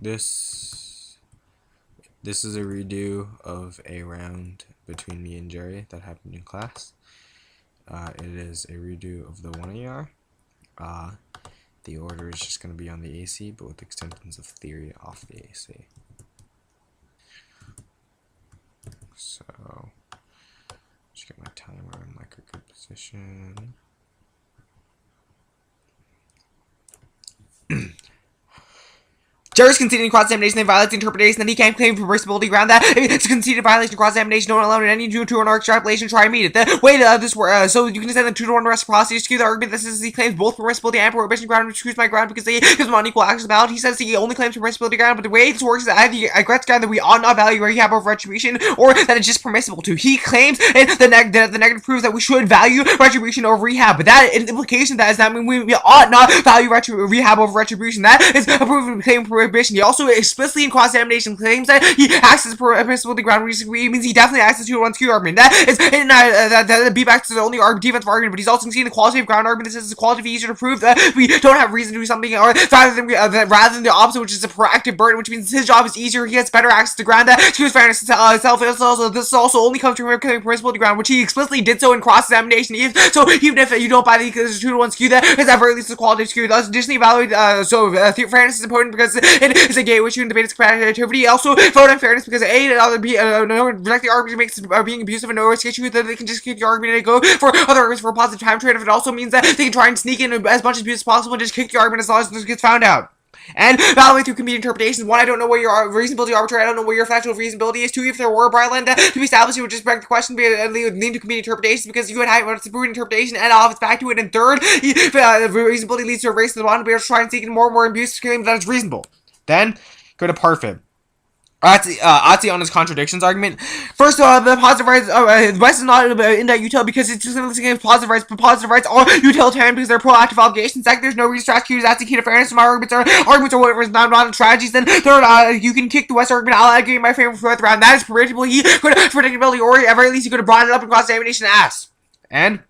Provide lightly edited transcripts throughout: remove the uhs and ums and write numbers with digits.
This is a redo of a round between me and Jerry that happened in class. It is a redo of the 1AR. The order is just going to be on the AC, but with extensions of theory off the AC. So, just get my timer in like a good position. Jerry's conceding cross-examination and violates the interpretation that he can't claim reversibility ground that it's a conceded violation of cross-examination, don't allow any 2-to-1 extrapolation, try and meet it. The way this works, so you can send the 2-to-1 reciprocity to skew the argument that says he claims both permissibility and prohibition ground, which screws my ground because they gives him unequal access ballot. He says he only claims permissibility ground, but the way this works is either I agree ground that we ought not value rehab over retribution, or that it's just permissible to. He claims the negative proves that we should value retribution over rehab, but that implication that is that we ought not value rehab over retribution. That is a proven claim prohibition. He also explicitly in cross-examination claims that he acts as permissibility ground, which means he definitely acts as 2-to-1 skew argument. That is that B-backs is the only defensive argument, but he's also conceding the qualitative ground argument that says it's qualitatively easier to prove that we don't have reason to do something, or rather than the opposite, which is a proactive burden, which means his job is easier, he gets better access to ground that skews fairness itself. This also only comes from permissibility ground, which he explicitly did so in cross-examination. So even if you don't buy the 2-to-1 skew, that is at very least a qualitative skew. Thus, additionally evaluate fairness is important because it is a gateway to debate its comparativity. Also, vote on fairness because A, reject the argument makes being abusive and no risk issue, that they can just keep the argument and go for other arguments for a positive time trade. If it also means that they can try and sneak in as much abuse as possible and just kick the argument as long as it gets found out. And validate through competing interpretations. One, I don't know where your reasonability arbitrary. I don't know where your factual reasonability is. Two, if there were a bright line to be established, it would just beg the question and lead to competing interpretations because you would have a proven interpretation and off its back to it. And third, reasonability leads to a race to the bottom. We are trying to seek more and more abuse to claim that it's reasonable. Then go to Parfit. Otzi on his contradictions argument. First of all, the positive rights, West is not in that util because it's just simply against positive rights, but positive rights are utilitarian because they're proactive obligations. Second, there's no reason to accuse that's the key to fairness. My arguments are whatever is not strategies. Then third, you can kick the West argument. I'll agree my favorite fourth round. That is predictable. He could have predictability, or at very least he could have brought it up in cross-examination and asked. And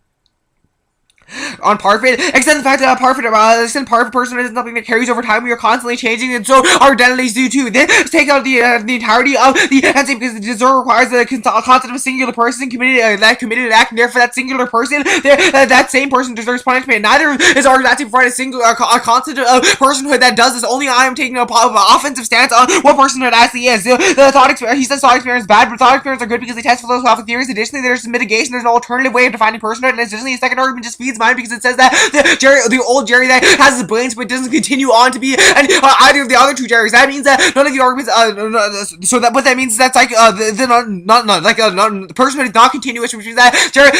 on Parfit, extend the fact that Parfit person is something that carries over time. We are constantly changing, and so our identities do too. Then take out the entirety of the entity because the deserve requires the concept of a singular person committed an act, and therefore that singular person, that same person deserves punishment. Neither is our that to provide a single concept of personhood that does this. Only I am taking an offensive stance on what personhood actually is. The thought experience, he says thought experience is bad, but thought experience are good because they test philosophical theories. Additionally, there's mitigation. There's an alternative way of defining personhood, and additionally, a second argument just feeds mine because it says that the old Jerry that has his brains but doesn't continue on to be either of the other two Jerrys. That means that none of the arguments so that what that means is that's like the person is not continuous, which means that Jerry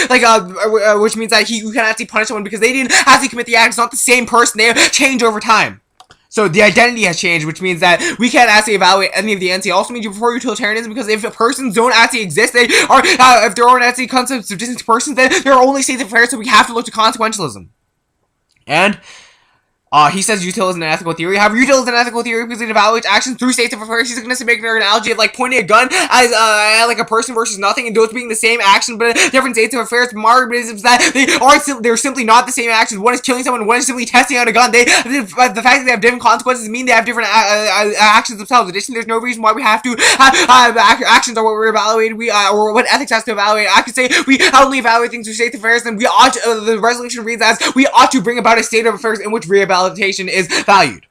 which means that you can actually punish someone because they didn't actually commit the act. It's not the same person. They change over time. So the identity has changed, which means that we can't actually evaluate any of the NC. It also means you prefer utilitarianism because if persons don't actually exist, they are if there aren't actually concepts of distinct persons, then there are only states of affairs. So we have to look to consequentialism. And he says util is an ethical theory. However, util is an ethical theory because it evaluates actions through states of affairs. He's going to make an analogy of like pointing a gun as like a person versus nothing, and those being the same action but different states of affairs. My argument is that they're simply not the same actions. One is killing someone, one is simply testing out a gun. The fact that they have different consequences mean they have different actions themselves. Additionally, there's no reason why we have to have actions or what we're evaluating. Or what ethics has to evaluate. I could say we only evaluate things through states of affairs, and we ought to, the resolution reads as we ought to bring about a state of affairs in which rehabilitation is valued.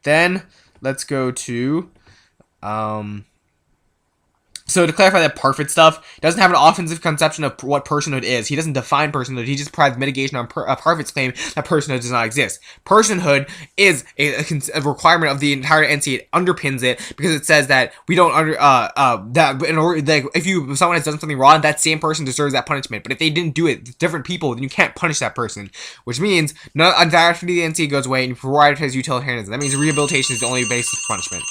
Then let's go to so to clarify that Parfit stuff doesn't have an offensive conception of what personhood is. He doesn't define personhood. He just provides mitigation on Parfit's claim that personhood does not exist. Personhood is a requirement of the entire NC. It underpins it because it says that we don't that in order like if someone has done something wrong, that same person deserves that punishment. But if they didn't do it, different people, then you can't punish that person. Which means after the NC goes away and you prioritize utilitarianism. That means rehabilitation is the only basis for punishment.